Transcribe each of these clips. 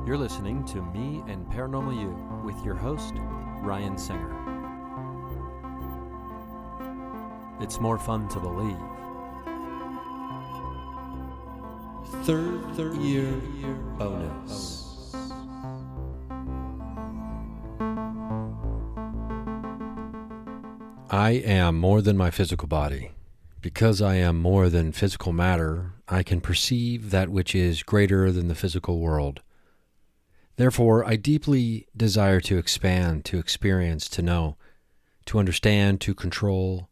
You're listening to Me and Paranormal You with your host, Ryan Singer. It's more fun to believe. Third year bonus. I am more than my physical body. Because I am more than physical matter, I can perceive that which is greater than the physical world. Therefore, I deeply desire to expand, to experience, to know, to understand, to control,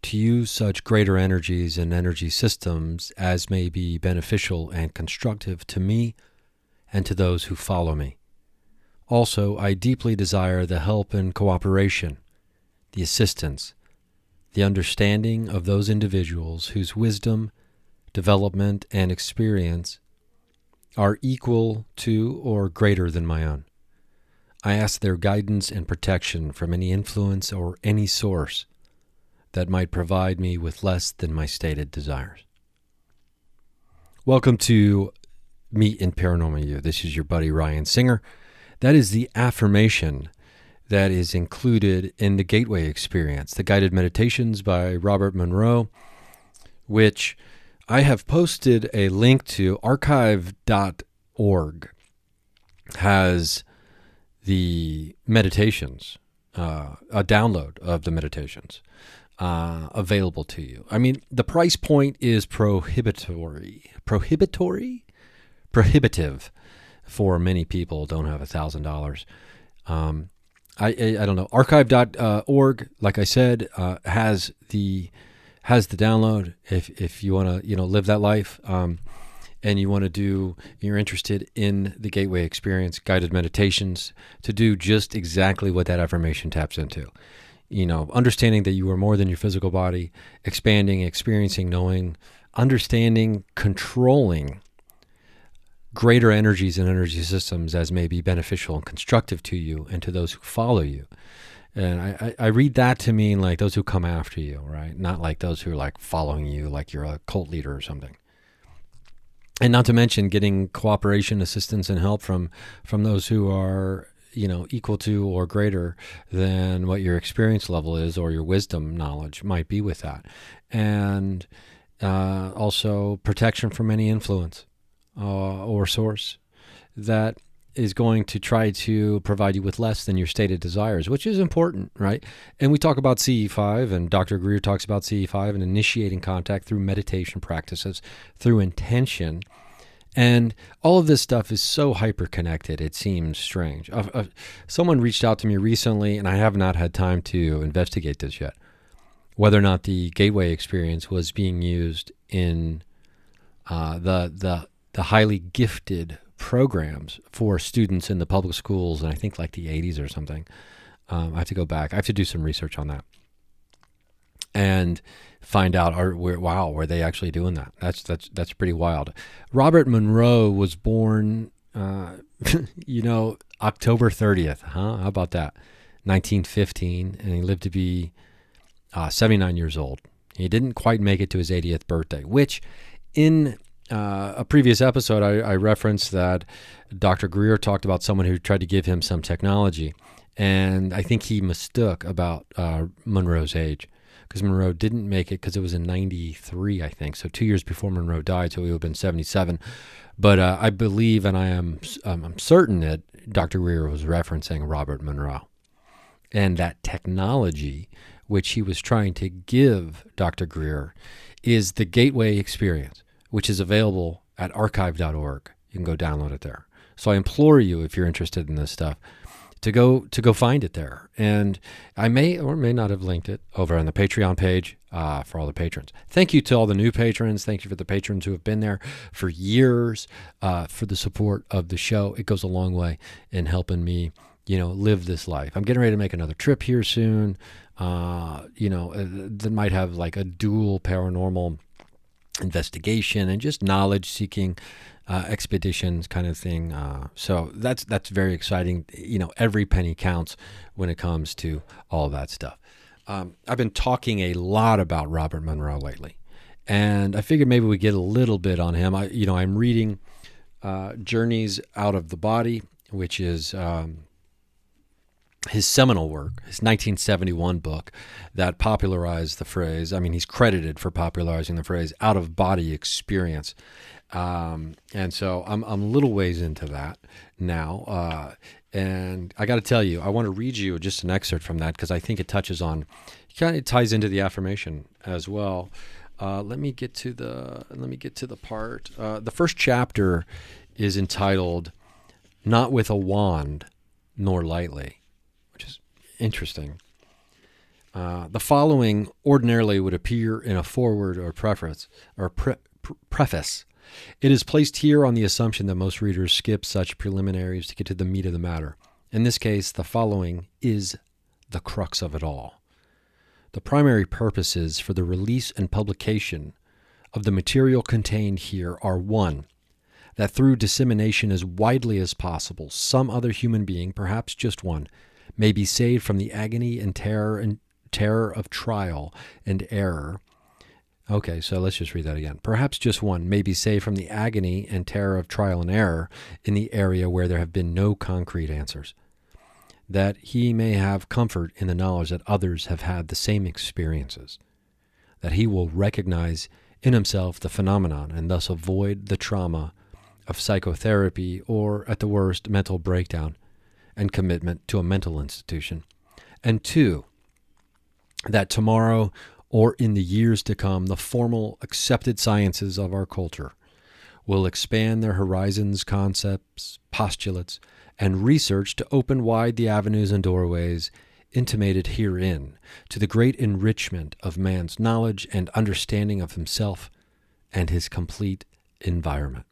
to use such greater energies and energy systems as may be beneficial and constructive to me and to those who follow me. Also, I deeply desire the help and cooperation, the assistance, the understanding of those individuals whose wisdom, development, and experience are equal to or greater than my own. I ask their guidance and protection from any influence or any source that might provide me with less than my stated desires. Welcome to Meet and Paranormal You. This is your buddy Ryan Singer. That is the affirmation that is included in the Gateway Experience, the guided meditations by Robert Monroe, which I have posted a link to. Archive.org has the meditations, a download of the meditations available to you. I mean, the price point is prohibitive for many people. Don't have $1,000. I don't know. Archive.org, like I said, has the download if you want to live that life, and you're interested in the Gateway Experience, guided meditations, to do just exactly what that affirmation taps into. Understanding that you are more than your physical body, expanding, experiencing, knowing, understanding, controlling greater energies and energy systems as may be beneficial and constructive to you and to those who follow you. And I read that to mean like those who come after you, right? Not like those who are like following you like you're a cult leader or something. And not to mention getting cooperation, assistance, and help from those who are, equal to or greater than what your experience level is or your wisdom knowledge might be with that. And also protection from any influence or source that is going to try to provide you with less than your stated desires, which is important, right? And we talk about CE5, and Dr. Greer talks about CE5 and initiating contact through meditation practices, through intention. And all of this stuff is so hyper-connected, it seems strange. Someone reached out to me recently, and I have not had time to investigate this yet, whether or not the Gateway Experience was being used in the highly gifted programs for students in the public schools, and I think like the 80s or something. I have to go back. I have to do some research on that and find out, were they actually doing that? That's pretty wild. Robert Monroe was born, October 30th. How about that? 1915, and he lived to be 79 years old. He didn't quite make it to his 80th birthday, which in a previous episode, I referenced that Dr. Greer talked about someone who tried to give him some technology, and I think he mistook about Monroe's age, because Monroe didn't make it because it was in 93, I think, so 2 years before Monroe died, so he would have been 77. But I believe, and I'm certain that Dr. Greer was referencing Robert Monroe, and that technology which he was trying to give Dr. Greer is the Gateway Experience, which is available at archive.org. You can go download it there. So I implore you, if you're interested in this stuff, to go find it there. And I may or may not have linked it over on the Patreon page for all the patrons. Thank you to all the new patrons. Thank you for the patrons who have been there for years, for the support of the show. It goes a long way in helping me, live this life. I'm getting ready to make another trip here soon, that might have like a dual paranormal investigation and just knowledge-seeking expeditions kind of thing. So that's very exciting. Every penny counts when it comes to all that stuff. I've been talking a lot about Robert Monroe lately, and I figured maybe we get a little bit on him. I'm reading Journeys Out of the Body, which is his seminal work, his 1971 book that popularized the phrase. I mean, he's credited for popularizing the phrase out-of-body experience. And so I'm a little ways into that now. And I got to tell you, I want to read you just an excerpt from that because I think it touches on, it ties into the affirmation as well. Let me get to the part. The first chapter is entitled "Not with a Wand, Nor Lightly," which is interesting. The following ordinarily would appear in a foreword or preface. It is placed here on the assumption that most readers skip such preliminaries to get to the meat of the matter. In this case, the following is the crux of it all. The primary purposes for the release and publication of the material contained here are: 1, that through dissemination as widely as possible, some other human being, perhaps just one, may be saved from the agony and terror of trial and error. Okay, so let's just read that again. Perhaps just one may be saved from the agony and terror of trial and error in the area where there have been no concrete answers. That he may have comfort in the knowledge that others have had the same experiences. That he will recognize in himself the phenomenon and thus avoid the trauma of psychotherapy or, at the worst, mental breakdown and commitment to a mental institution. And 2, that tomorrow or in the years to come, the formal accepted sciences of our culture will expand their horizons, concepts, postulates, and research to open wide the avenues and doorways intimated herein to the great enrichment of man's knowledge and understanding of himself and his complete environment.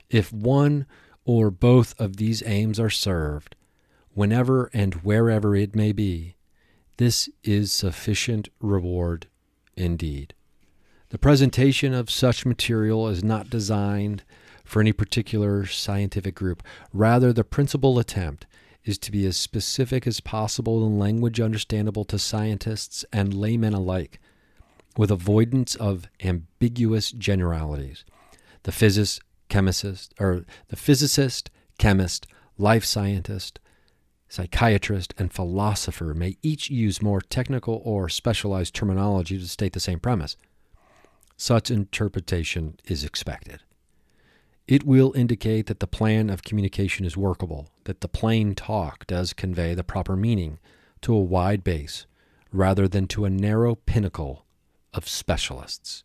If one or both of these aims are served, whenever and wherever it may be, this is sufficient reward indeed. The presentation of such material is not designed for any particular scientific group. Rather, the principal attempt is to be as specific as possible in language understandable to scientists and laymen alike, with avoidance of ambiguous generalities. The physicist, chemist, life scientist, psychiatrist, and philosopher may each use more technical or specialized terminology to state the same premise. Such interpretation is expected. It will indicate that the plan of communication is workable, that the plain talk does convey the proper meaning to a wide base rather than to a narrow pinnacle of specialists.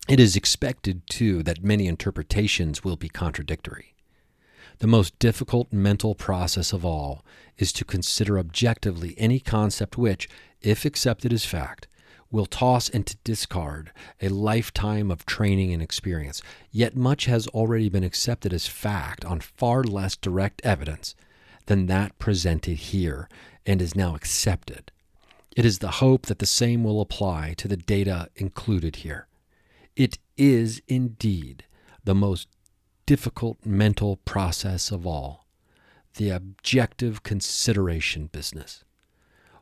It is expected, too, that many interpretations will be contradictory. The most difficult mental process of all is to consider objectively any concept which, if accepted as fact, will toss into discard a lifetime of training and experience. Yet much has already been accepted as fact on far less direct evidence than that presented here and is now accepted. It is the hope that the same will apply to the data included here. It is indeed the most difficult mental process of all, the objective consideration business.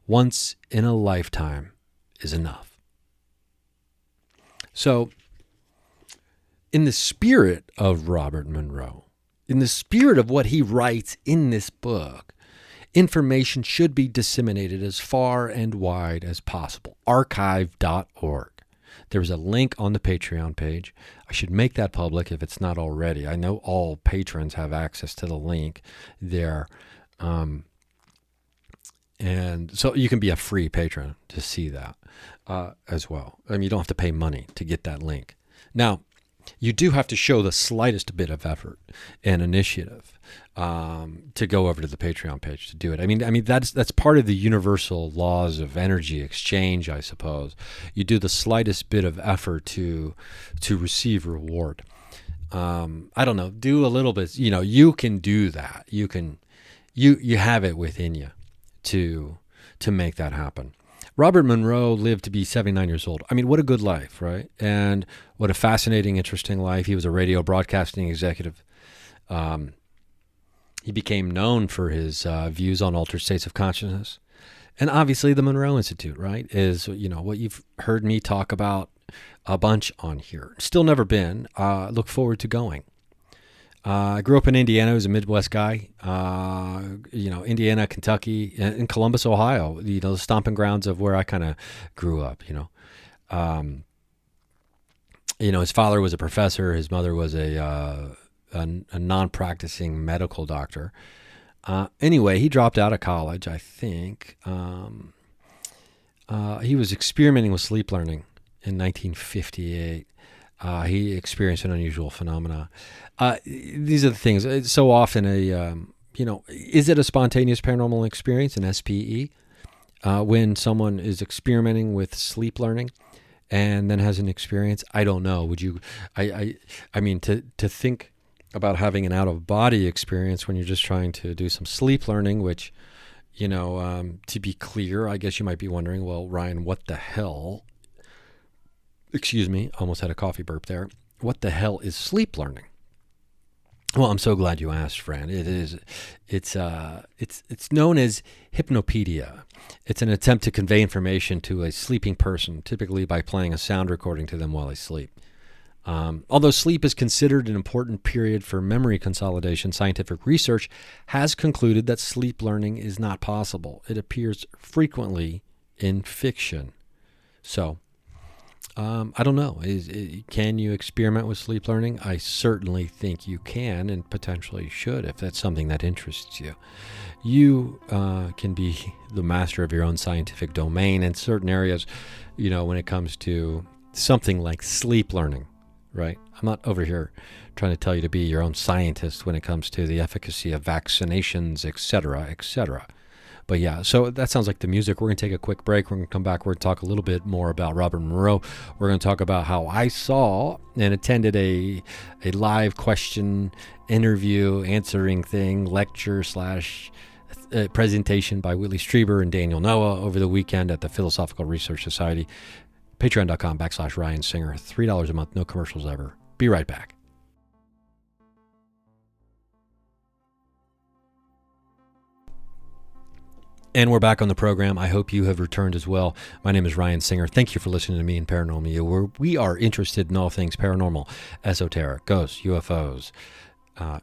Once in a lifetime is enough. So, in the spirit of Robert Monroe, in the spirit of what he writes in this book, information should be disseminated as far and wide as possible. Archive.org. There's a link on the Patreon page. I should make that public if it's not already. I know all patrons have access to the link there. And so you can be a free patron to see that as well. I mean, you don't have to pay money to get that link. Now, you do have to show the slightest bit of effort and initiative to go over to the Patreon page to do it. I mean that's part of the universal laws of energy exchange, I suppose. You do the slightest bit of effort to receive reward. I don't know. Do a little bit. You can do that. You have it within you to make that happen. Robert Monroe lived to be 79 years old. I mean, what a good life, right? And what a fascinating, interesting life. He was a radio broadcasting executive. He became known for his views on altered states of consciousness. And obviously the Monroe Institute, right, is, what you've heard me talk about a bunch on here. Still never been. Look forward to going. I grew up in Indiana. I was a Midwest guy. Indiana, Kentucky, and Columbus, Ohio. The stomping grounds of where I kind of grew up. His father was a professor. His mother was a non-practicing medical doctor. Anyway, he dropped out of college, I think. He was experimenting with sleep learning in 1958. He experienced an unusual phenomena. These are the things. So often, is it a spontaneous paranormal experience, an SPE, when someone is experimenting with sleep learning and then has an experience? I don't know. Would you? I mean, to think about having an out-of-body experience when you're just trying to do some sleep learning, which, to be clear, I guess you might be wondering, well, Ryan, what the hell? Excuse me, almost had a coffee burp there. What the hell is sleep learning? Well, I'm so glad you asked, Fran. It's known as hypnopedia. It's an attempt to convey information to a sleeping person, typically by playing a sound recording to them while they sleep. Although sleep is considered an important period for memory consolidation, scientific research has concluded that sleep learning is not possible. It appears frequently in fiction. So, I don't know. Can you experiment with sleep learning? I certainly think you can and potentially should if that's something that interests you. You can be the master of your own scientific domain in certain areas, when it comes to something like sleep learning, right? I'm not over here trying to tell you to be your own scientist when it comes to the efficacy of vaccinations, et cetera, et cetera. But yeah, so that sounds like the music. We're going to take a quick break. We're going to come back. We're going to talk a little bit more about Robert Monroe. We're going to talk about how I saw and attended a live question interview answering thing, lecture / presentation by Whitley Strieber and Daniel Noah over the weekend at the Philosophical Research Society. Patreon.com/Ryan Singer. $3 a month. No commercials ever. Be right back. And we're back on the program. I hope you have returned as well. My name is Ryan Singer. Thank you for listening to me and Paranormal You, where we are interested in all things paranormal, esoteric, ghosts, UFOs,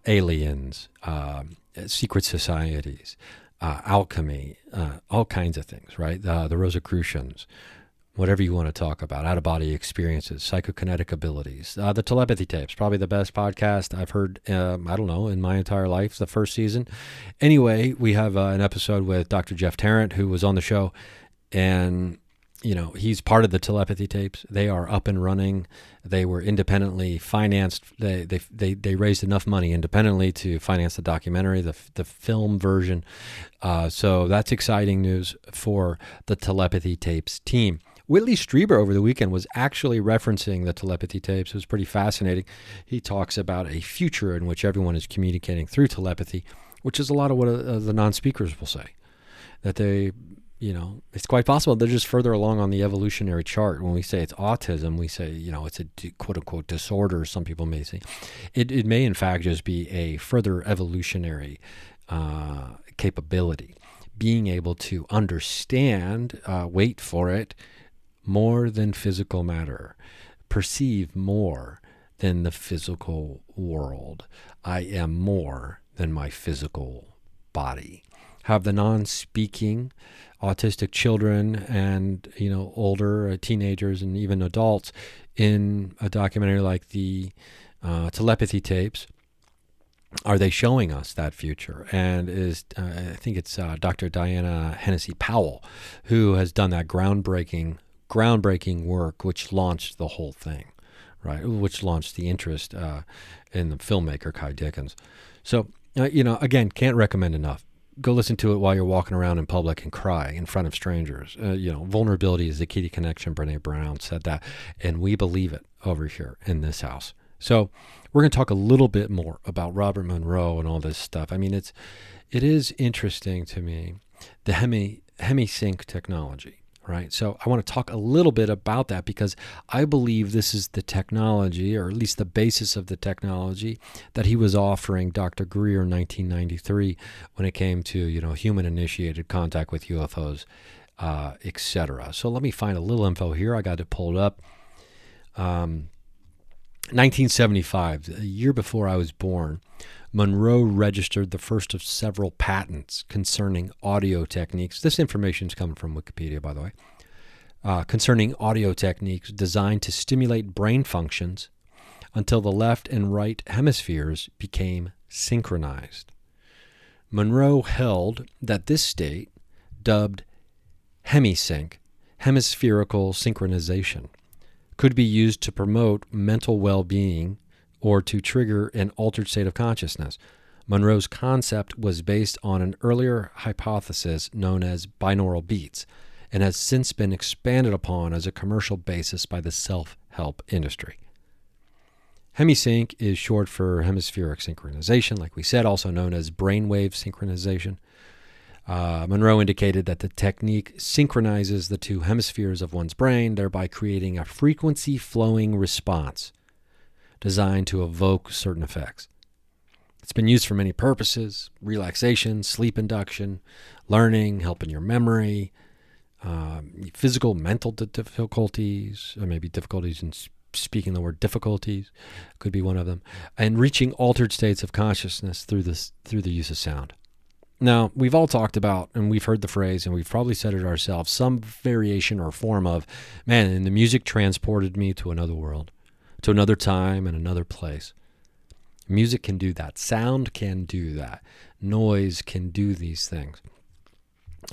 aliens, secret societies, alchemy, all kinds of things, right? The Rosicrucians, whatever you want to talk about, out-of-body experiences, psychokinetic abilities, the telepathy tapes, probably the best podcast I've heard, in my entire life, the first season. Anyway, we have an episode with Dr. Jeff Tarrant, who was on the show, and, he's part of the telepathy tapes. They are up and running. They were independently financed. They raised enough money independently to finance the documentary, the film version. So that's exciting news for the telepathy tapes team. Whitley Strieber over the weekend was actually referencing the telepathy tapes. It was pretty fascinating. He talks about a future in which everyone is communicating through telepathy, which is a lot of what the non-speakers will say. That they, it's quite possible they're just further along on the evolutionary chart. When we say it's autism, we say, it's a quote-unquote disorder, some people may say. It may, in fact, just be a further evolutionary capability. Being able to understand, wait for it, more than physical matter, perceive more than the physical world. I am more than my physical body. Have the non-speaking autistic children and, older teenagers and even adults in a documentary like the telepathy tapes. Are they showing us that future? And I think it's Dr. Diana Hennessy Powell who has done that groundbreaking work, which launched the whole thing, right? Which launched the interest in the filmmaker Kai Dickens. So, again, can't recommend enough. Go listen to it while you're walking around in public and cry in front of strangers. Vulnerability is the key to connection. Brené Brown said that, and we believe it over here in this house. So we're going to talk a little bit more about Robert Monroe and all this stuff. I mean, it is interesting to me, the HemiSync technology. Right. So I want to talk a little bit about that because I believe this is the technology, or at least the basis of the technology that he was offering Dr. Greer in 1993 when it came to, human-initiated contact with UFOs, etc. So let me find a little info here. I got it pulled up. 1975, a year before I was born, Monroe registered the first of several patents concerning audio techniques. This information is coming from Wikipedia, by the way. Concerning audio techniques designed to stimulate brain functions until the left and right hemispheres became synchronized. Monroe held that this state, dubbed hemisync, hemispherical synchronization, could be used to promote mental well-being or to trigger an altered state of consciousness. Monroe's concept was based on an earlier hypothesis known as binaural beats and has since been expanded upon as a commercial basis by the self-help industry. Hemisync is short for hemispheric synchronization, like we said, also known as brainwave synchronization. Monroe indicated that the technique synchronizes the two hemispheres of one's brain, thereby creating a frequency-flowing response designed to evoke certain effects. It's been used for many purposes: relaxation, sleep induction, learning, helping your memory, physical, mental difficulties, or maybe difficulties in speaking the word difficulties could be one of them, and reaching altered states of consciousness through the use of sound. Now, we've all talked about, and we've heard the phrase, and we've probably said it ourselves, some variation or form of, man, and the music transported me to another world, to another time and another place. Music can do that. Sound can do that. Noise can do these things.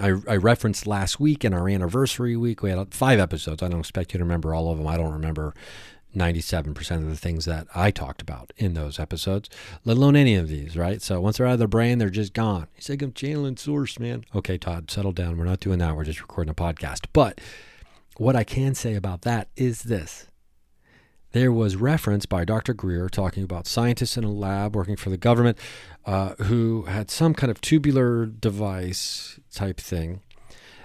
I referenced last week in our anniversary week, we had 5 episodes. I don't expect you to remember all of them. I don't remember 97% of the things that I talked about in those episodes, let alone any of these, right? So once they're out of their brain, they're just gone. He's like, I'm channeling source, man. Okay, Todd, settle down. We're not doing that. We're just recording a podcast. But what I can say about that is this. There was reference by Dr. Greer talking about scientists in a lab working for the government who had some kind of tubular device type thing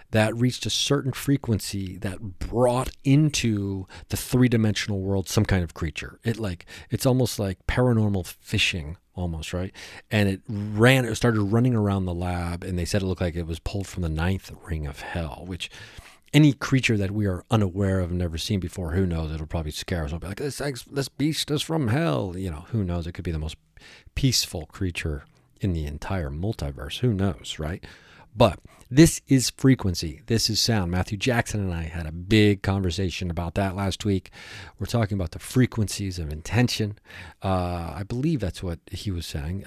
that reached a certain frequency that brought into the 3-dimensional world some kind of creature. It's almost like paranormal fishing almost, right? And it started running around the lab, and they said it looked like it was pulled from the 9th ring of hell, which any creature that we are unaware of and never seen before, who knows? It'll probably scare us. It'll be like, this beast is from hell. Who knows? It could be the most peaceful creature in the entire multiverse. Who knows, right? But this is frequency. This is sound. Matthew Jackson and I had a big conversation about that last week. We're talking about the frequencies of intention. I believe that's what he was saying.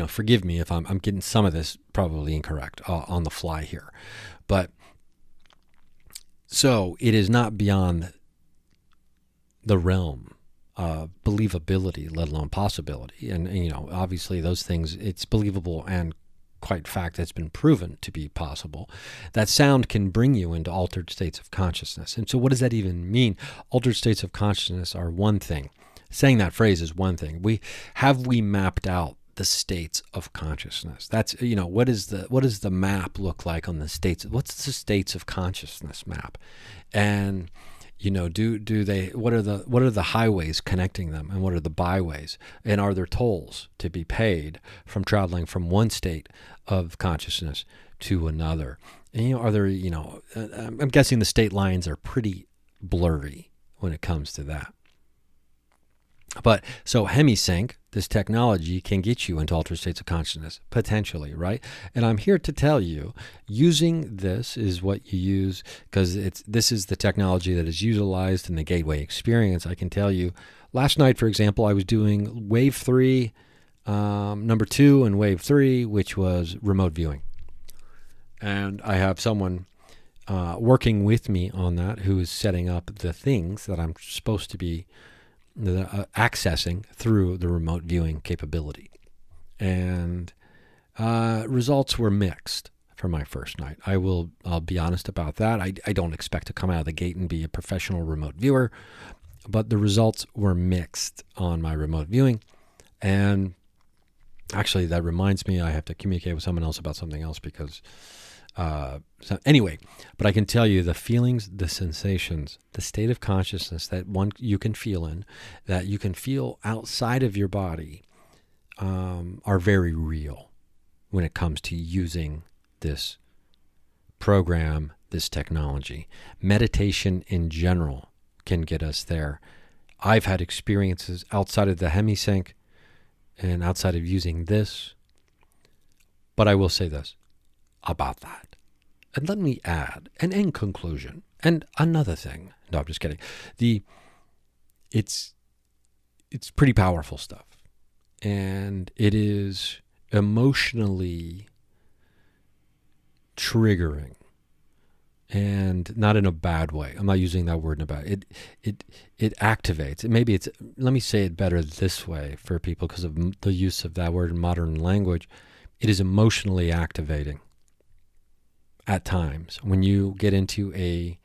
Forgive me if I'm getting some of this probably incorrect on the fly here. But so it is not beyond the realm of believability, let alone possibility. And obviously those things, it's believable and quite fact that's been proven to be possible, that sound can bring you into altered states of consciousness. And so what does that even mean? Altered states of consciousness are one thing. Saying that phrase is one thing. We mapped out the states of consciousness. That's, what does the map look like on the states? What's the states of consciousness map? And do they, what are the highways connecting them, and what are the byways, and are there tolls to be paid from traveling from one state of consciousness to another? And are there, I'm guessing the state lines are pretty blurry when it comes to that. But so hemisync, this technology, can get you into altered states of consciousness, potentially, right? And I'm here to tell you, using this is what you use, because this is the technology that is utilized in the Gateway Experience. I can tell you, last night, for example, I was doing Wave 3, number 2, and Wave 3, which was remote viewing. And I have someone working with me on that who is setting up the things that I'm supposed to be accessing through the remote viewing capability. And results were mixed for my first night. I'll be honest about that. I don't expect to come out of the gate and be a professional remote viewer, but the results were mixed on my remote viewing. And actually, that reminds me, I have to communicate with someone else about something else because anyway, but I can tell you the feelings, the sensations, the state of consciousness that you can feel in, that you can feel outside of your body, are very real when it comes to using this program, this technology. Meditation in general can get us there. I've had experiences outside of the HemiSync and outside of using this. But I will say this about that. And let me add, and in conclusion, and another thing. No, I'm just kidding. It's pretty powerful stuff. And it is emotionally triggering. And not in a bad way. I'm not using that word in a bad. It activates. Let me say it better this way for people because of the use of that word in modern language. It is emotionally activating at times when you get into a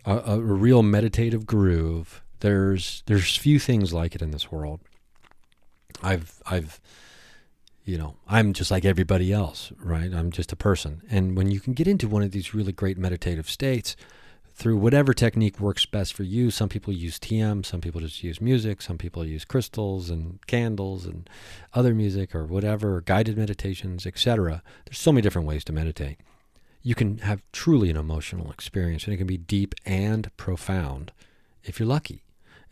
real meditative groove. There's few things like it in this world. I'm just like everybody else, right? I'm just a person. And when you can get into one of these really great meditative states through whatever technique works best for you, some people use TM, some people just use music, some people use crystals and candles and other music or whatever, guided meditations, etc. There's so many different ways to meditate. You can have truly an emotional experience, and it can be deep and profound if you're lucky.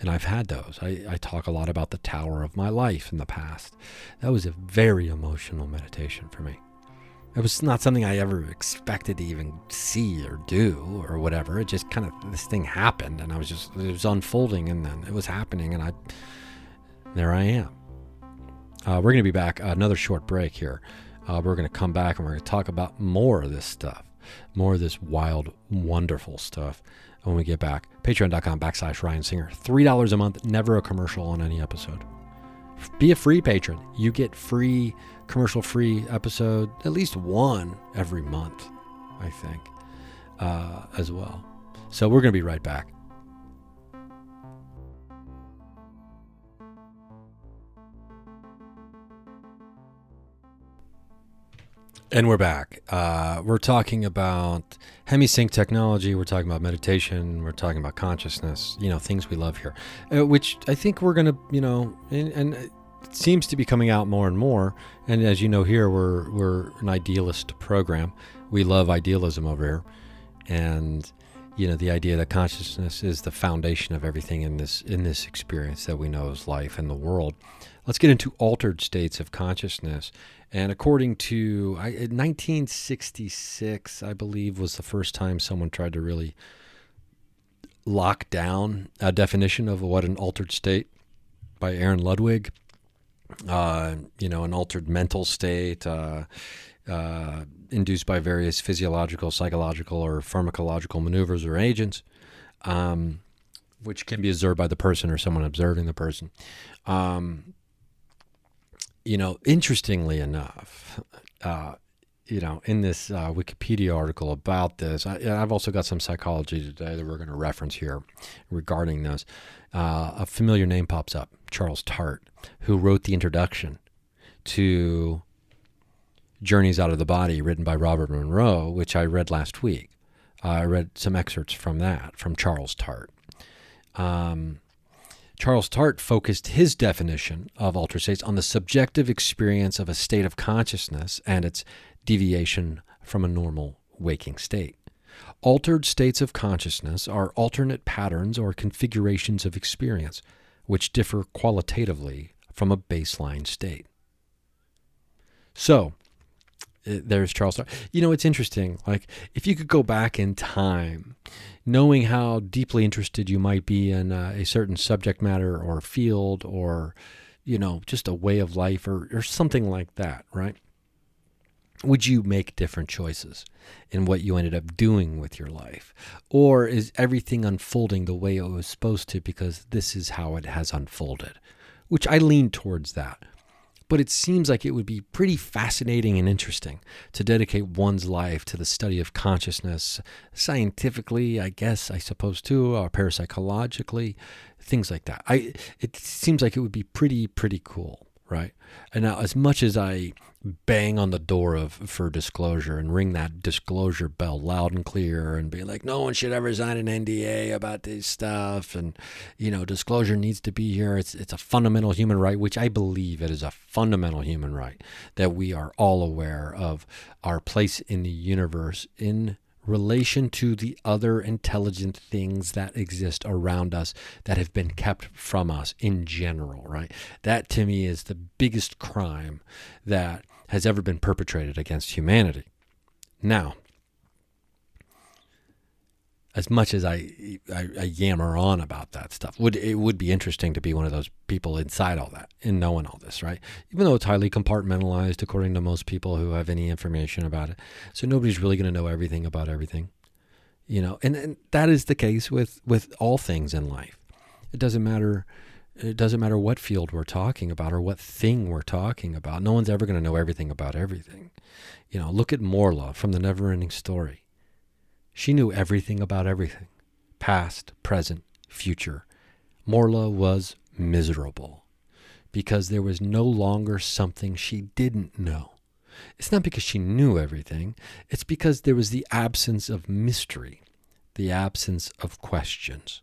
And I've had those. I talk a lot about the Tower of My Life in the past. That was a very emotional meditation for me. It was not something I ever expected to even see or do or whatever. It just kind of, this thing happened, and it was unfolding, and then it was happening, and there I am. We're going to be back, another short break here. We're going to come back, and we're going to talk about more of this stuff, more of this wild, wonderful stuff. When we get back, patreon.com/Ryan Singer. $3 a month, never a commercial on any episode. Be a free patron. You get free, commercial-free episode, at least one every month, I think, as well. So we're going to be right back. And we're back. We're talking about HemiSync technology. We're talking about meditation. We're talking about consciousness, things we love here, which I think we're going to, and it seems to be coming out more and more. And as you know here, we're an idealist program. We love idealism over here. And, the idea that consciousness is the foundation of everything in this experience that we know as life and the world. Let's get into altered states of consciousness. And according to 1966, I believe, was the first time someone tried to really lock down a definition of what an altered state by Aaron Ludwig. An altered mental state induced by various physiological, psychological, or pharmacological maneuvers or agents, which can be observed by the person or someone observing the person. Interestingly enough, in this Wikipedia article about this, I've also got some psychology today that we're going to reference here regarding this. A familiar name pops up, Charles Tart, who wrote the introduction to Journeys Out of the Body, written by Robert Monroe, which I read last week. I read some excerpts from that, from Charles Tart. Charles Tart focused his definition of altered states on the subjective experience of a state of consciousness and its deviation from a normal waking state. Altered states of consciousness are alternate patterns or configurations of experience which differ qualitatively from a baseline state. So, there's Charles Tart. It's interesting. Like, if you could go back in time, knowing how deeply interested you might be in a certain subject matter or field or, just a way of life or something like that, right? Would you make different choices in what you ended up doing with your life? Or is everything unfolding the way it was supposed to because this is how it has unfolded? Which I lean towards that. But it seems like it would be pretty fascinating and interesting to dedicate one's life to the study of consciousness, scientifically, I suppose too, or parapsychologically, things like that. It seems like it would be pretty cool, right? And now, as much as I bang on the door for disclosure and ring that disclosure bell loud and clear and be like, no one should ever sign an NDA about this stuff, and disclosure needs to be here. It's a fundamental human right, which I believe it is a fundamental human right, that we are all aware of our place in the universe in relation to the other intelligent things that exist around us that have been kept from us in general, right? That to me is the biggest crime that has ever been perpetrated against humanity. Now, as much as I yammer on about that stuff, it would be interesting to be one of those people inside all that and knowing all this, right? Even though it's highly compartmentalized according to most people who have any information about it. So nobody's really going to know everything about everything, and that is the case with all things in life. It doesn't matter what field we're talking about or what thing we're talking about. No one's ever going to know everything about everything. Look at Morla from The Neverending Story. She knew everything about everything, past, present, future. Morla was miserable because there was no longer something she didn't know. It's not because she knew everything. It's because there was the absence of mystery, the absence of questions.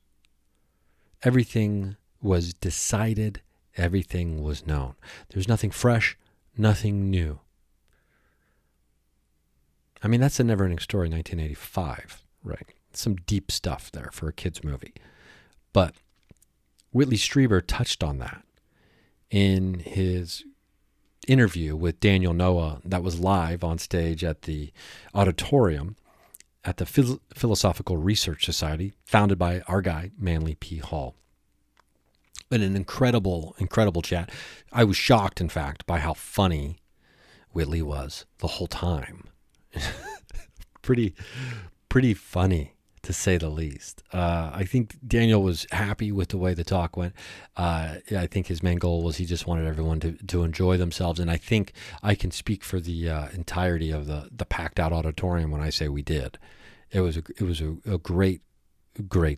Everything was decided. Everything was known. There was nothing fresh, nothing new. I mean, that's a Neverending Story, 1985, right? Some deep stuff there for a kid's movie. But Whitley Strieber touched on that in his interview with Daniel Noah that was live on stage at the auditorium at the Philosophical Research Society, founded by our guy, Manly P. Hall. And an incredible, incredible chat. I was shocked, in fact, by how funny Whitley was the whole time. pretty funny, to say the least. I think Daniel was happy with the way the talk went. I think his main goal was he just wanted everyone to enjoy themselves, and I think I can speak for the entirety of the packed out auditorium when I say we did. It was a great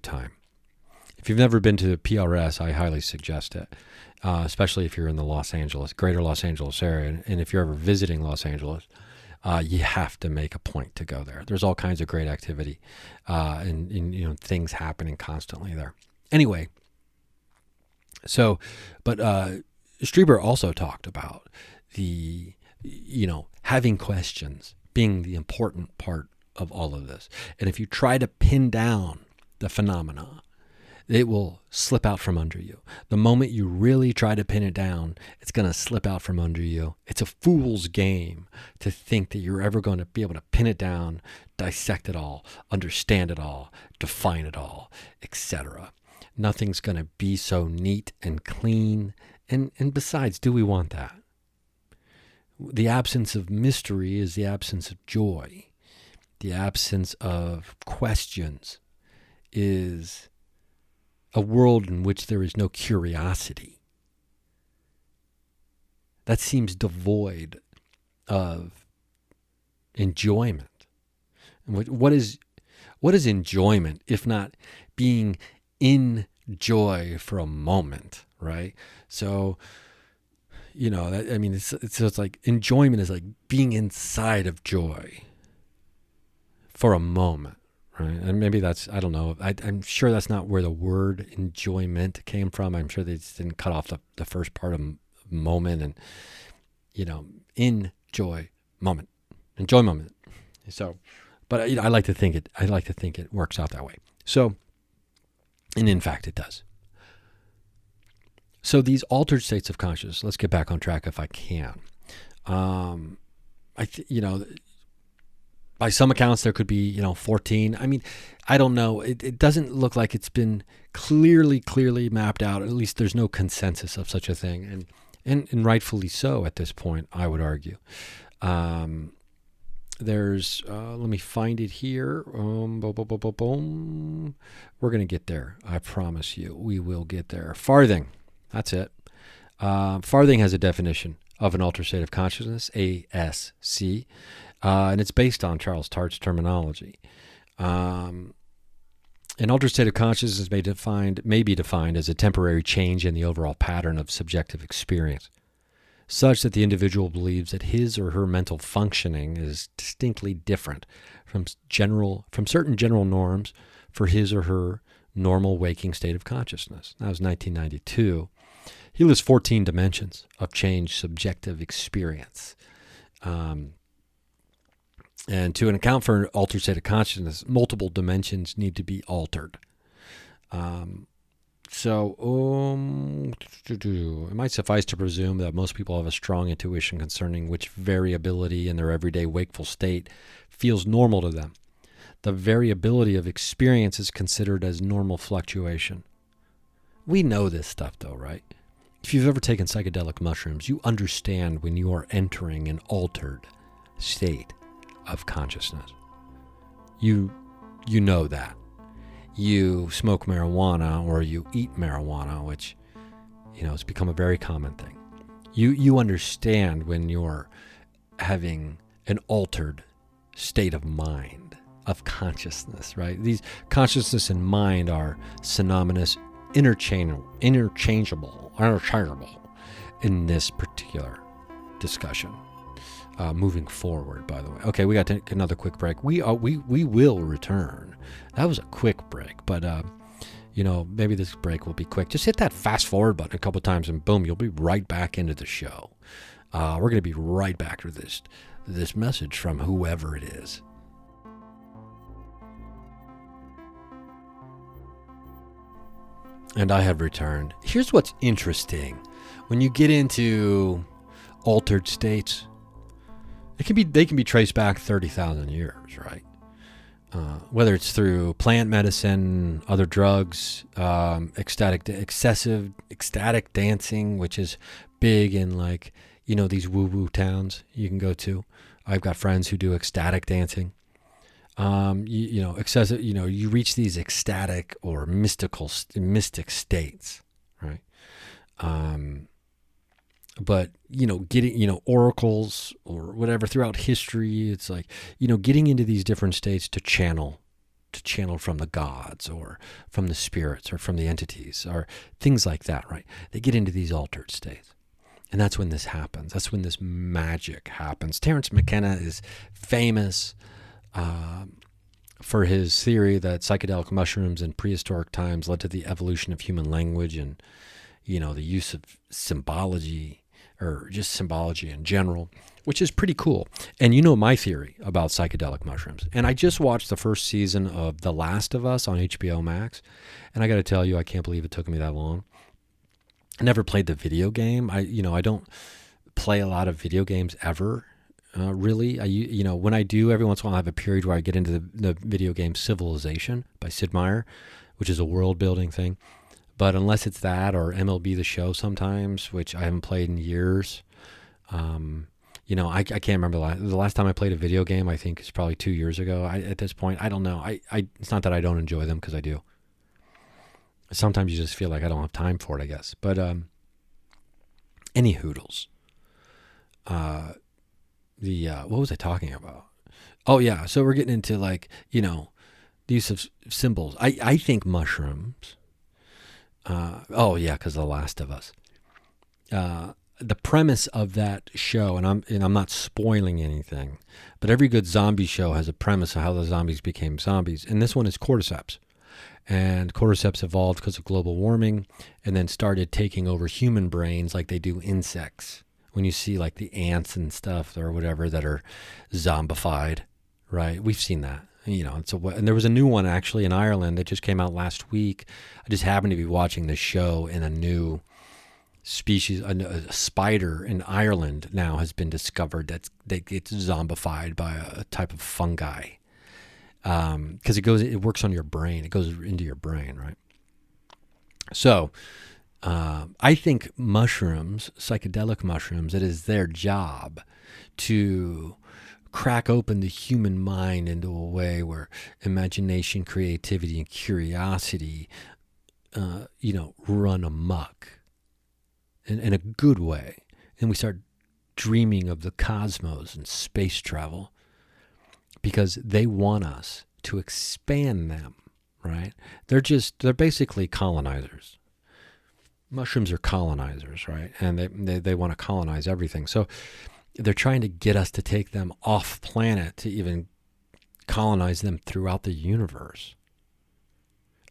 time. If you've never been to PRS, I highly suggest it, especially if you're in the greater Los Angeles area, and if you're ever visiting Los Angeles. You have to make a point to go there. There's all kinds of great activity and things happening constantly there. Anyway, but Strieber also talked about the, having questions being the important part of all of this. And if you try to pin down the phenomena, it will slip out from under you. The moment you really try to pin it down, it's going to slip out from under you. It's a fool's game to think that you're ever going to be able to pin it down, dissect it all, understand it all, define it all, etc. Nothing's going to be so neat and clean. And besides, do we want that? The absence of mystery is the absence of joy. The absence of questions is a world in which there is no curiosity. That seems devoid of enjoyment. What is enjoyment if not being in joy for a moment, right? So, it's like enjoyment is like being inside of joy for a moment. Right. And maybe that's, I don't know. I'm sure that's not where the word enjoyment came from. I'm sure they just didn't cut off the first part of moment and, enjoy moment. So, but I like to think it works out that way. So, and in fact it does. So these altered states of consciousness, let's get back on track if I can. By some accounts, there could be, 14. I mean, I don't know. It doesn't look like it's been clearly mapped out. At least there's no consensus of such a thing. And rightfully so at this point, I would argue. There's, let me find it here. We're going to get there. I promise you, we will get there. Farthing. That's it. Farthing has a definition of an altered state of consciousness, ASC. And it's based on Charles Tart's terminology. An altered state of consciousness may be defined as a temporary change in the overall pattern of subjective experience, such that the individual believes that his or her mental functioning is distinctly different from certain general norms for his or her normal waking state of consciousness. That was 1992. He lists 14 dimensions of changed subjective experience. And to account for an altered state of consciousness, multiple dimensions need to be altered. It might suffice to presume that most people have a strong intuition concerning which variability in their everyday wakeful state feels normal to them. The variability of experience is considered as normal fluctuation. We know this stuff though, right? If you've ever taken psychedelic mushrooms, you understand when you are entering an altered state of consciousness. You know that. You smoke marijuana or you eat marijuana, which, has become a very common thing. You understand when you're having an altered state of mind, of consciousness, right? These consciousness and mind are synonymous, interchangeable in this particular discussion. Moving forward, by the way. Okay, we got to take another quick break. We will return. That was a quick break, but maybe this break will be quick. Just hit that fast forward button a couple times, and boom, you'll be right back into the show. We're going to be right back to this message from whoever it is. And I have returned. Here's what's interesting: when you get into altered states, they can be traced back 30,000 years, right? Whether it's through plant medicine, other drugs, excessive ecstatic dancing, which is big in these woo-woo towns you can go to. I've got friends who do ecstatic dancing. Excessive. You reach these ecstatic or mystic states, right? But, getting, oracles or whatever throughout history, it's getting into these different states to channel from the gods or from the spirits or from the entities or things like that, right? They get into these altered states. And that's when this happens. That's when this magic happens. Terence McKenna is famous for his theory that psychedelic mushrooms in prehistoric times led to the evolution of human language and, the use of symbology, or just symbology in general, which is pretty cool. And my theory about psychedelic mushrooms. And I just watched the first season of The Last of Us on HBO Max. And I got to tell you, I can't believe it took me that long. I never played the video game. I don't play a lot of video games ever, really. When I do, every once in a while I have a period where I get into the video game Civilization by Sid Meier, which is a world building thing. But unless it's that or MLB The Show sometimes, which I haven't played in years, I can't remember the last time I played a video game. I think it's probably 2 years ago. At this point, I don't know. It's not that I don't enjoy them, because I do. Sometimes you just feel like I don't have time for it, I guess. But any hoodles. What was I talking about? Oh yeah, so we're getting into the use of symbols. I think mushrooms. Because The Last of Us. The premise of that show, and I'm not spoiling anything, but every good zombie show has a premise of how the zombies became zombies, and this one is cordyceps. And cordyceps evolved because of global warming, and then started taking over human brains like they do insects. When you see the ants and stuff or whatever that are zombified, right? We've seen that. And there was a new one actually in Ireland that just came out last week. I just happened to be watching this show, and a new species, a spider in Ireland now has been discovered that gets zombified by a type of fungi. Because it works on your brain. It goes into your brain, right? So I think mushrooms, psychedelic mushrooms, it is their job to crack open the human mind into a way where imagination, creativity, and curiosity, run amok in a good way. And we start dreaming of the cosmos and space travel because they want us to expand them, right? They're basically colonizers. Mushrooms are colonizers, right? And they want to colonize everything. So they're trying to get us to take them off planet to even colonize them throughout the universe.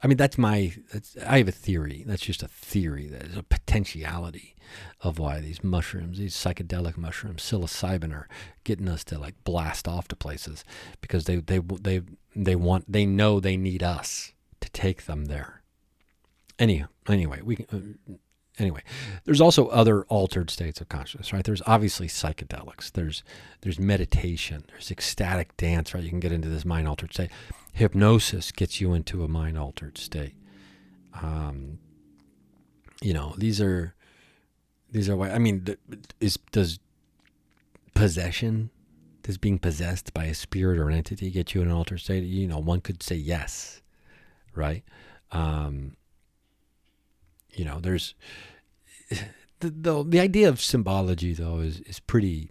I mean, I have a theory. That's just a theory. There's a potentiality of why these mushrooms, these psychedelic mushrooms, psilocybin, are getting us to like blast off to places because they know they need us to take them there. Anyway, there's also other altered states of consciousness, right? There's obviously psychedelics. There's meditation. There's ecstatic dance, right? You can get into this mind altered state. Hypnosis gets you into a mind altered state. These are why. I mean, does being possessed by a spirit or an entity get you in an altered state? One could say yes, right? There's the idea of symbology, though, is pretty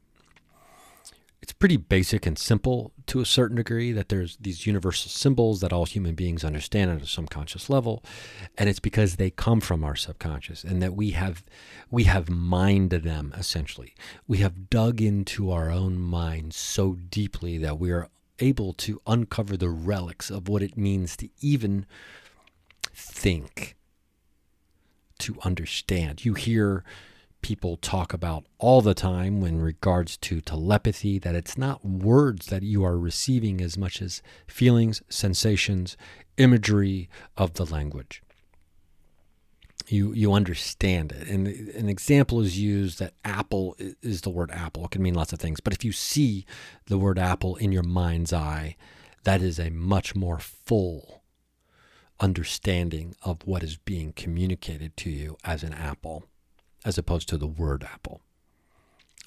basic and simple to a certain degree, that there's these universal symbols that all human beings understand at a subconscious level, and it's because they come from our subconscious, and that we have mined them, essentially. We have dug into our own minds so deeply that we are able to uncover the relics of what it means to even think, to understand. You hear people talk about all the time in regards to telepathy, that it's not words that you are receiving as much as feelings, sensations, imagery of the language. You understand it. And an example is used that apple is the word apple. It can mean lots of things. But if you see the word apple in your mind's eye, that is a much more full understanding of what is being communicated to you as an apple, as opposed to the word apple,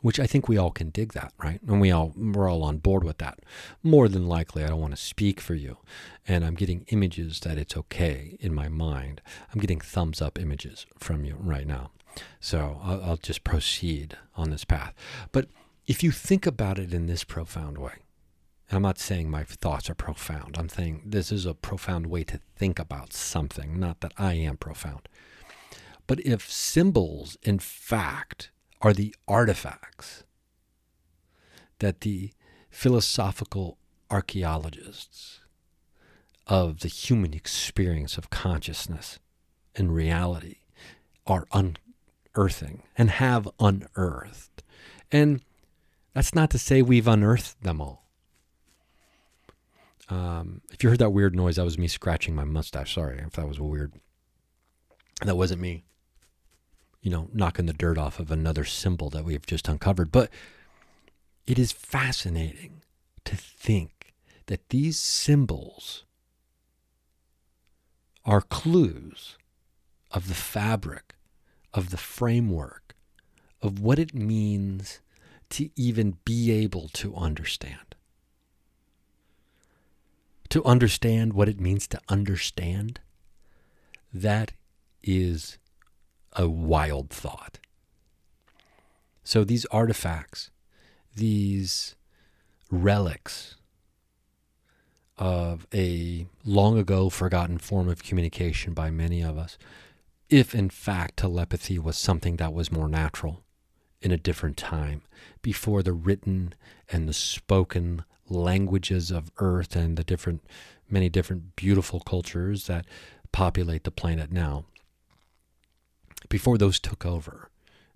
which I think we all can dig that, right? And we're all on board with that. More than likely, I don't want to speak for you, and I'm getting images that it's okay in my mind. I'm getting thumbs up images from you right now. So I'll just proceed on this path. But if you think about it in this profound way, and I'm not saying my thoughts are profound. I'm saying this is a profound way to think about something, not that I am profound. But if symbols, in fact, are the artifacts that the philosophical archaeologists of the human experience of consciousness and reality are unearthing and have unearthed. And that's not to say we've unearthed them all. If you heard that weird noise, that was me scratching my mustache. Sorry if that was weird. That wasn't me, knocking the dirt off of another symbol that we've just uncovered. But it is fascinating to think that these symbols are clues of the fabric, of the framework, of what it means to even be able to understand. To understand what it means to understand, that is a wild thought. So these artifacts, these relics of a long ago forgotten form of communication by many of us, if in fact telepathy was something that was more natural in a different time, before the written and the spoken languages of Earth and the many different beautiful cultures that populate the planet now, before those took over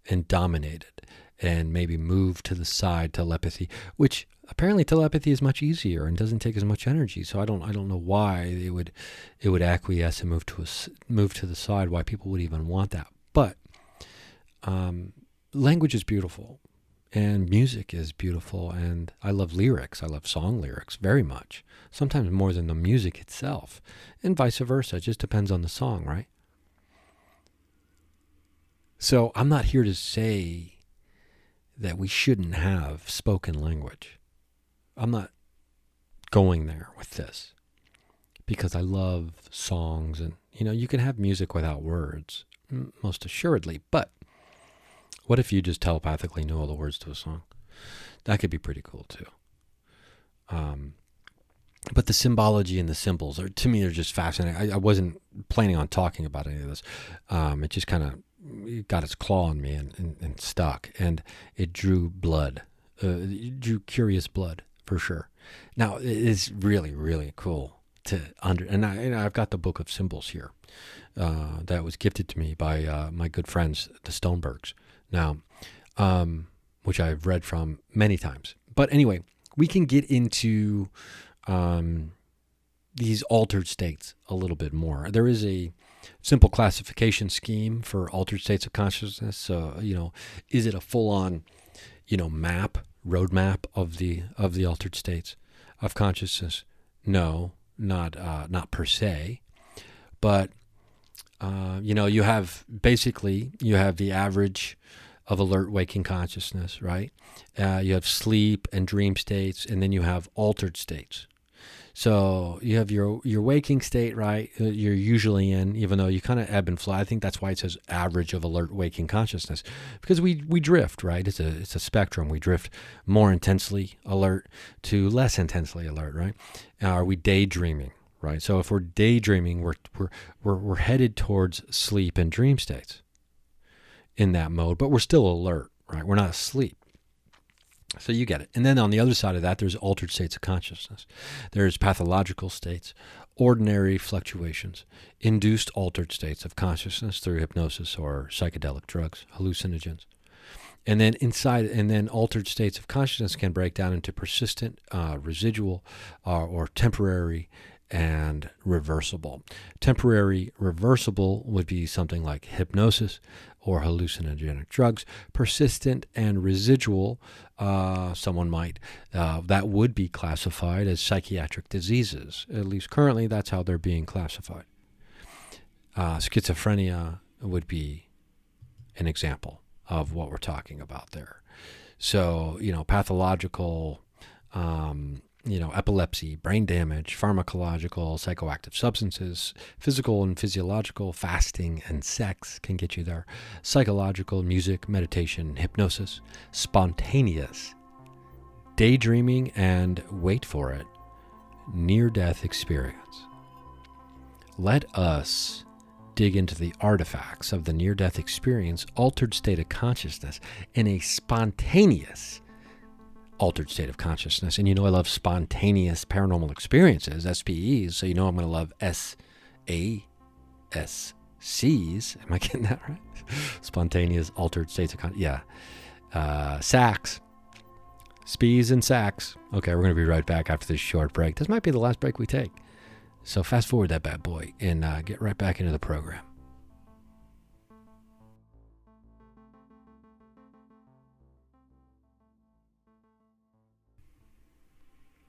and dominated and maybe moved to the side telepathy, which apparently telepathy is much easier and doesn't take as much energy. So I don't know why it would acquiesce and move to the side, why people would even want that. But language is beautiful. And music is beautiful, and I love lyrics. I love song lyrics very much, sometimes more than the music itself, and vice versa. It just depends on the song, right? So I'm not here to say that we shouldn't have spoken language. I'm not going there with this, because I love songs, and you can have music without words, most assuredly, but what if you just telepathically knew all the words to a song? That could be pretty cool too. But the symbology and the symbols to me, they're just fascinating. I wasn't planning on talking about any of this. It just kind of got its claw on me and stuck, and it drew blood. It drew curious blood for sure. Now, it is really, really cool I've got the Book of Symbols here that was gifted to me by my good friends, the Stonebergs. Now, which I've read from many times. But anyway, we can get into these altered states a little bit more. There is a simple classification scheme for altered states of consciousness. So, is it a full-on, roadmap of the altered states of consciousness? No, not per se. But you have the average of alert waking consciousness, right? You have sleep and dream states, and then you have altered states. So you have your waking state, right? You're usually in, even though you kind of ebb and flow. I think that's why it says average of alert waking consciousness, because we drift, right? It's a spectrum. We drift more intensely alert to less intensely alert, right? Are we daydreaming, right? So if we're daydreaming, we're headed towards sleep and dream states in that mode, but we're still alert, right? We're not asleep. So you get it. And then on the other side of that, there's altered states of consciousness. There's pathological states, ordinary fluctuations, induced altered states of consciousness through hypnosis or psychedelic drugs, hallucinogens. And then altered states of consciousness can break down into persistent, residual, or temporary and reversible. Temporary reversible would be something like hypnosis or hallucinogenic drugs. Persistent and residual, that would be classified as psychiatric diseases. At least currently, that's how they're being classified. Schizophrenia would be an example of what we're talking about there. So, pathological, epilepsy, brain damage, pharmacological, psychoactive substances, physical and physiological, fasting and sex can get you there. Psychological, music, meditation, hypnosis, spontaneous, daydreaming, and wait for it, near-death experience. Let us dig into the artifacts of the near-death experience, altered state of consciousness, in a spontaneous altered state of consciousness. And I love spontaneous paranormal experiences, SPEs, so I'm going to love SASCs. Am I getting that right? Spontaneous altered states of consciousness. Yeah. SACs. SPEs and SACs. Okay, we're going to be right back after this short break. This might be the last break we take. So fast forward that bad boy and get right back into the program.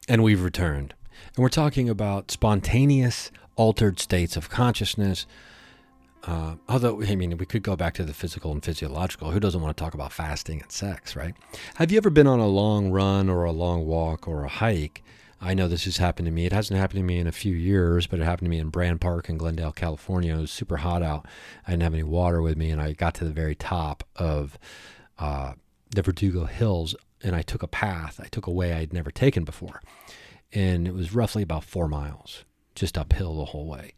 And we've returned. And we're talking about spontaneous altered states of consciousness. Although, we could go back to the physical and physiological. Who doesn't want to talk about fasting and sex, right? Have you ever been on a long run or a long walk or a hike? I know this has happened to me. It hasn't happened to me in a few years, but it happened to me in Brand Park in Glendale, California. It was super hot out. I didn't have any water with me, and I got to the very top of the Verdugo Hills, and I took a path. I took a way I'd never taken before. And it was roughly about 4 miles, just uphill the whole way.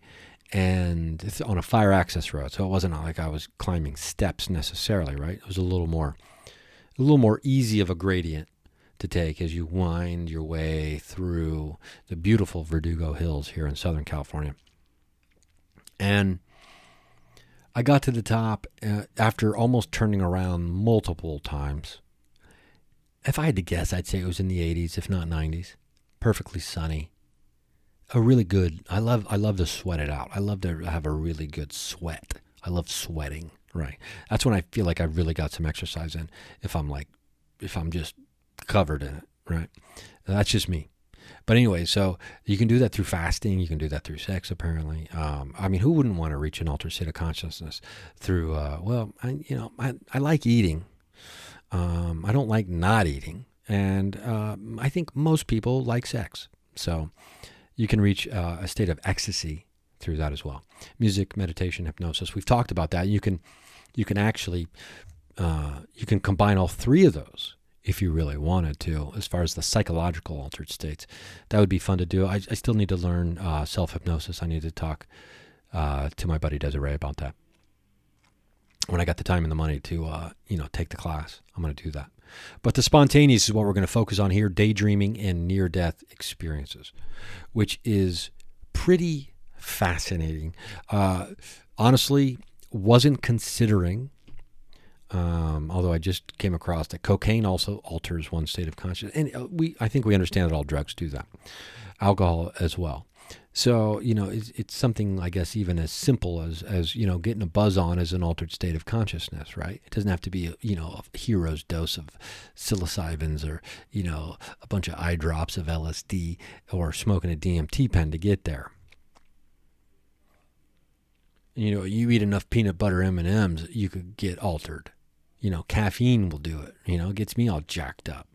And it's on a fire access road, so it wasn't like I was climbing steps necessarily, right? It was a little more easy of a gradient to take as you wind your way through the beautiful Verdugo Hills here in Southern California. And I got to the top after almost turning around multiple times. If I had to guess, I'd say it was in the 80s, if not 90s. Perfectly sunny. A really good, I love to sweat it out. I love to have a really good sweat. I love sweating, right? That's when I feel like I've really got some exercise in, if I'm just covered in it, right? That's just me. But anyway, so you can do that through fasting. You can do that through sex, apparently. Who wouldn't want to reach an altered state of consciousness through, I like eating. I don't like not eating. And I think most people like sex. So you can reach a state of ecstasy through that as well. Music, meditation, hypnosis. We've talked about that. You can actually, you can combine all three of those if you really wanted to, as far as the psychological altered states. That would be fun to do. I still need to learn self-hypnosis. I need to talk to my buddy Desiree about that. When I got the time and the money to, take the class, I'm going to do that. But the spontaneous is what we're going to focus on here, daydreaming and near-death experiences, which is pretty fascinating. Honestly, wasn't considering, although I just came across that cocaine also alters one's state of consciousness. And I think we understand that all drugs do that. Alcohol as well. So, it's something, I guess, even as simple as getting a buzz on is an altered state of consciousness, right? It doesn't have to be, a hero's dose of psilocybins or, a bunch of eye drops of LSD or smoking a DMT pen to get there. You eat enough peanut butter M&Ms, you could get altered. Caffeine will do it. It gets me all jacked up.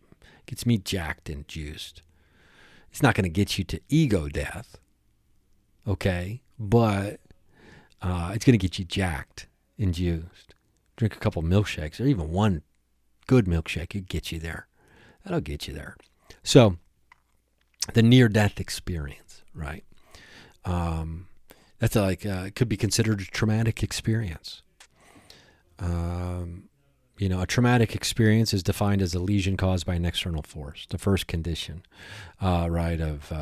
Gets me jacked and juiced. It's not going to get you to ego death, okay? But it's going to get you jacked and juiced. Drink a couple milkshakes, or even one good milkshake, it'll get you there. That'll get you there. So, the near-death experience, right? That's it could be considered a traumatic experience. A traumatic experience is defined as a lesion caused by an external force. The first condition, right, of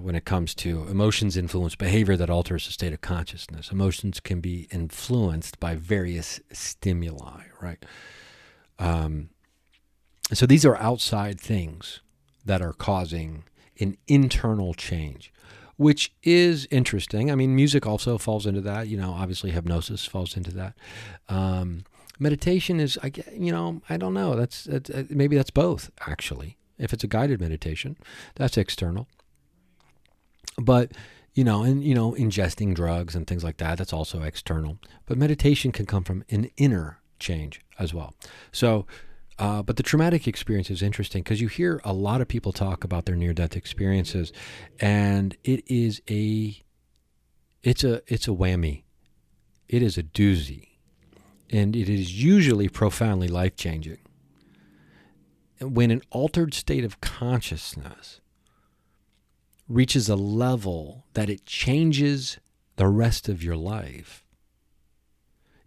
when it comes to emotions influence behavior that alters the state of consciousness. Emotions can be influenced by various stimuli, right? So these are outside things that are causing an internal change, which is interesting. I mean, music also falls into that. Obviously hypnosis falls into that. Meditation is, I don't know. That's maybe that's both, actually. If it's a guided meditation, that's external. But, ingesting drugs and things like that, that's also external. But meditation can come from an inner change as well. So, but the traumatic experience is interesting because you hear a lot of people talk about their near-death experiences, and it's a whammy. It is a doozy. And it is usually profoundly life-changing. When an altered state of consciousness reaches a level that it changes the rest of your life,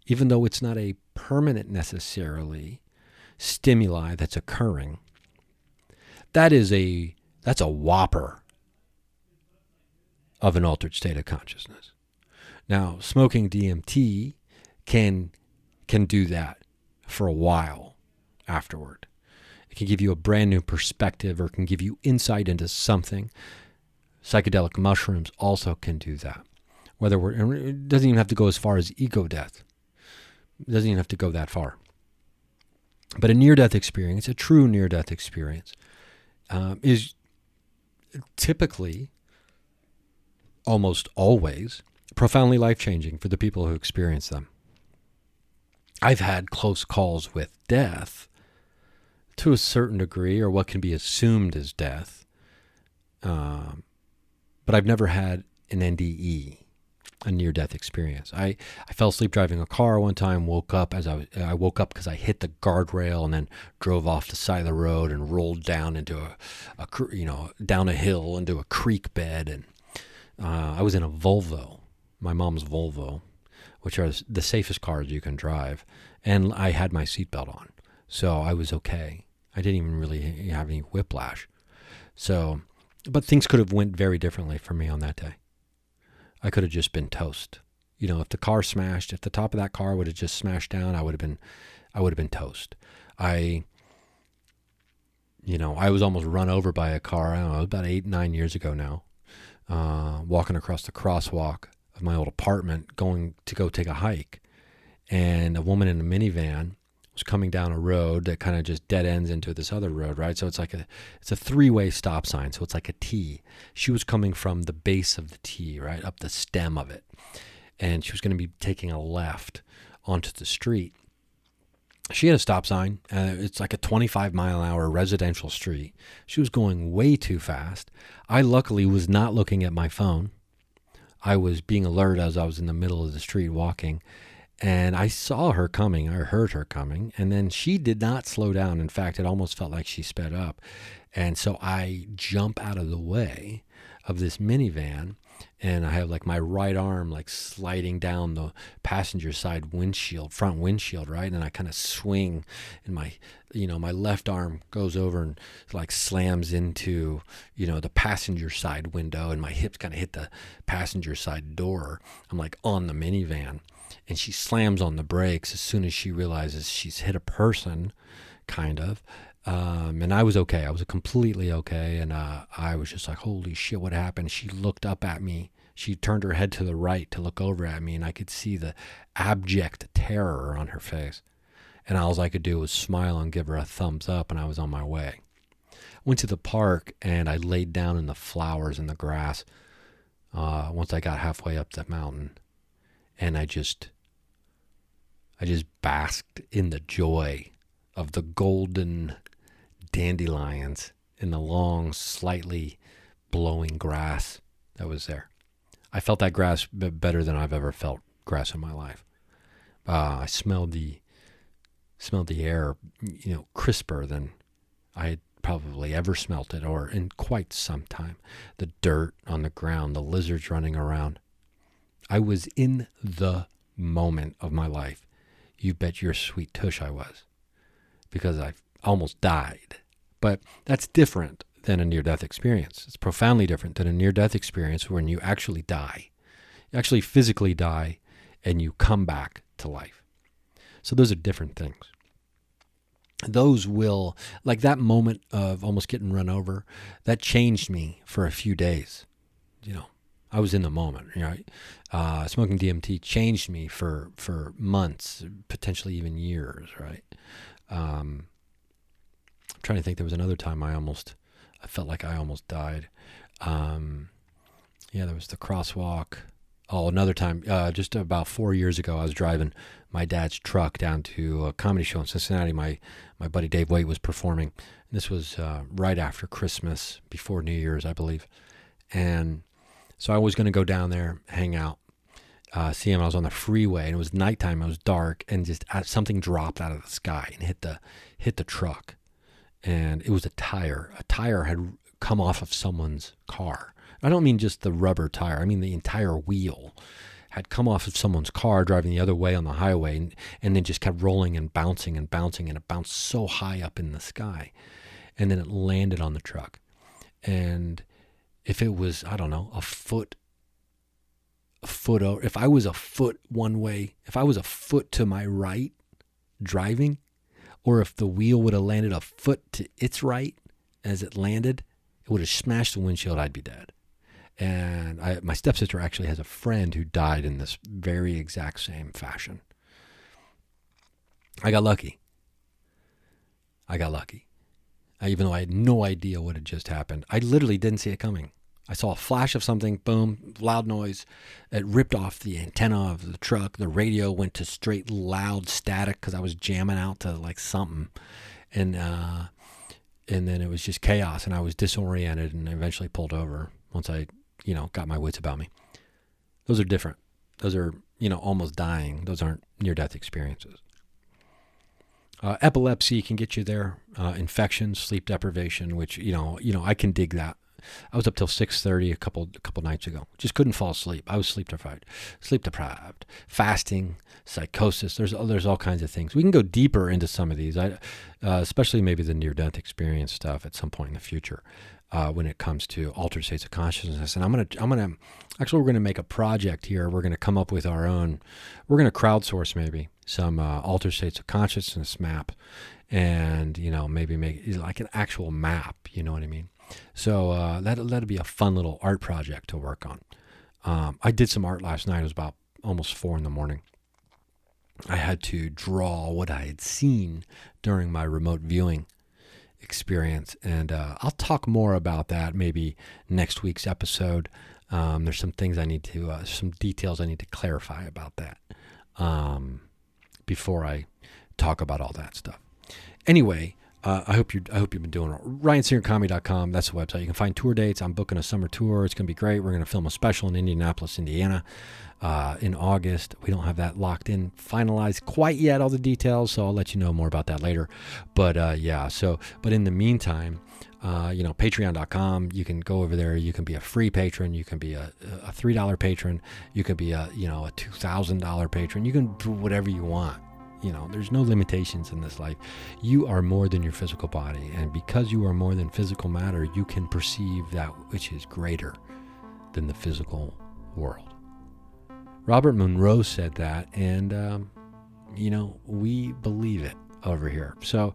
even though it's not a permanent necessarily stimuli that's occurring, that's a whopper of an altered state of consciousness. Now, smoking DMT can do that for a while afterward. It can give you a brand new perspective or can give you insight into something. Psychedelic mushrooms also can do that. It doesn't even have to go as far as ego death. It doesn't even have to go that far. But a near-death experience, a true near-death experience, is typically, almost always, profoundly life-changing for the people who experience them. I've had close calls with death to a certain degree, or what can be assumed as death, but I've never had an NDE, a near-death experience. I fell asleep driving a car one time, woke up I woke up because I hit the guardrail and then drove off the side of the road and rolled down into down a hill into a creek bed, and I was in a Volvo, my mom's Volvo, which are the safest cars you can drive, and I had my seatbelt on, so I was okay. I didn't even really have any whiplash. So, but things could have went very differently for me on that day. I could have just been toast. If the car smashed, if the top of that car would have just smashed down, I would have been toast. I was almost run over by a car. I don't know, about 8-9 years ago now, walking across the crosswalk of my old apartment, going to go take a hike, and a woman in a minivan was coming down a road that kind of just dead ends into this other road, right? So it's a three-way stop sign, so it's like a T. She was coming from the base of the T, right, up the stem of it, and she was going to be taking a left onto the street. She had a stop sign. It's like a 25-mile-an-hour residential street. She was going way too fast. I luckily was not looking at my phone. I was being alert as I was in the middle of the street walking, and I saw her coming. I heard her coming, and then she did not slow down. In fact, it almost felt like she sped up. And so I jump out of the way of this minivan, and I have like my right arm like sliding down the passenger side front windshield, right? And I kind of swing, and my left arm goes over and like slams into, the passenger side window, and my hips kind of hit the passenger side door. I'm like on the minivan, and she slams on the brakes as soon as she realizes she's hit a person, kind of. And I was okay. I was completely okay. And I was just like, holy shit, what happened? She looked up at me. She turned her head to the right to look over at me, and I could see the abject terror on her face. And all I could do was smile and give her a thumbs up, and I was on my way. Went to the park, and I laid down in the flowers and the grass once I got halfway up the mountain. And I just basked in the joy of the golden dandelions in the long, slightly blowing grass that was there. I felt that grass better than I've ever felt grass in my life. I smelled the air, crisper than I had probably ever smelt it, or in quite some time. The dirt on the ground, the lizards running around. I was in the moment of my life. You bet your sweet tush I was, because I almost died. But that's different than a near-death experience. It's profoundly different than a near-death experience when you actually die. You actually physically die, and you come back to life. So those are different things. Those will, like that moment of almost getting run over, that changed me for a few days. I was in the moment, right? Smoking DMT changed me for months, potentially even years, right? I'm trying to think. There was another time I felt like I almost died. There was the crosswalk. Oh, another time, just about 4 years ago, I was driving my dad's truck down to a comedy show in Cincinnati. My buddy Dave Waite was performing. This was right after Christmas, before New Year's, I believe. And so I was going to go down there, hang out, see him. I was on the freeway, and it was nighttime. It was dark, and just something dropped out of the sky and hit the truck. And it was a tire. A tire had come off of someone's car. I don't mean just the rubber tire. I mean the entire wheel had come off of someone's car driving the other way on the highway, and then just kept rolling and bouncing, and it bounced so high up in the sky. And then it landed on the truck. And if it was, I don't know, a foot over, if I was a foot one way, if I was a foot to my right driving, or if the wheel would have landed a foot to its right as it landed, it would have smashed the windshield, I'd be dead. And my stepsister actually has a friend who died in this very exact same fashion. I got lucky. Even though I had no idea what had just happened. I literally didn't see it coming. I saw a flash of something, boom, loud noise. It ripped off the antenna of the truck. The radio went to straight loud static because I was jamming out to like something. And then it was just chaos, and I was disoriented and eventually pulled over once I, got my wits about me. Those are different. Those are, almost dying. Those aren't near-death experiences. Epilepsy can get you there. Infections, sleep deprivation, which, I can dig that. I was up till 6:30 a couple nights ago. Just couldn't fall asleep. I was sleep deprived. Fasting, psychosis. There's all kinds of things. We can go deeper into some of these. Especially maybe the near-death experience stuff at some point in the future, when it comes to altered states of consciousness. And we're gonna make a project here. We're gonna come up with our own. We're gonna crowdsource maybe some altered states of consciousness map, and maybe make like an actual map. You know what I mean? So that'll be a fun little art project to work on. I did some art last night. It was about almost 4 a.m. I had to draw what I had seen during my remote viewing experience, and I'll talk more about that maybe next week's episode. There's some things some details I need to clarify about that before I talk about all that stuff. Anyway, I hope you've been doing it. RyanSingerComedy.com. That's the website. You can find tour dates. I'm booking a summer tour. It's going to be great. We're going to film a special in Indianapolis, Indiana, in August. We don't have that locked in, finalized quite yet, all the details. So I'll let you know more about that later. But but in the meantime, Patreon.com. You can go over there. You can be a free patron. You can be a $3 patron. You can be a $2,000 patron. You can do whatever you want. There's no limitations in this life. You are more than your physical body. And because you are more than physical matter, you can perceive that which is greater than the physical world. Robert Monroe said that, and, we believe it over here. So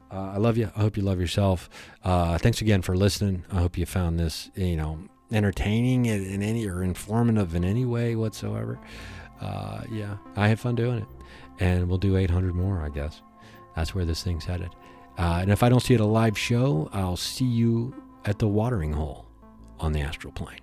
I love you. I hope you love yourself. Thanks again for listening. I hope you found this, entertaining in any or informative in any way whatsoever. I had fun doing it. And we'll do 800 more, I guess. That's where this thing's headed. And if I don't see you at a live show, I'll see you at the watering hole on the astral plane.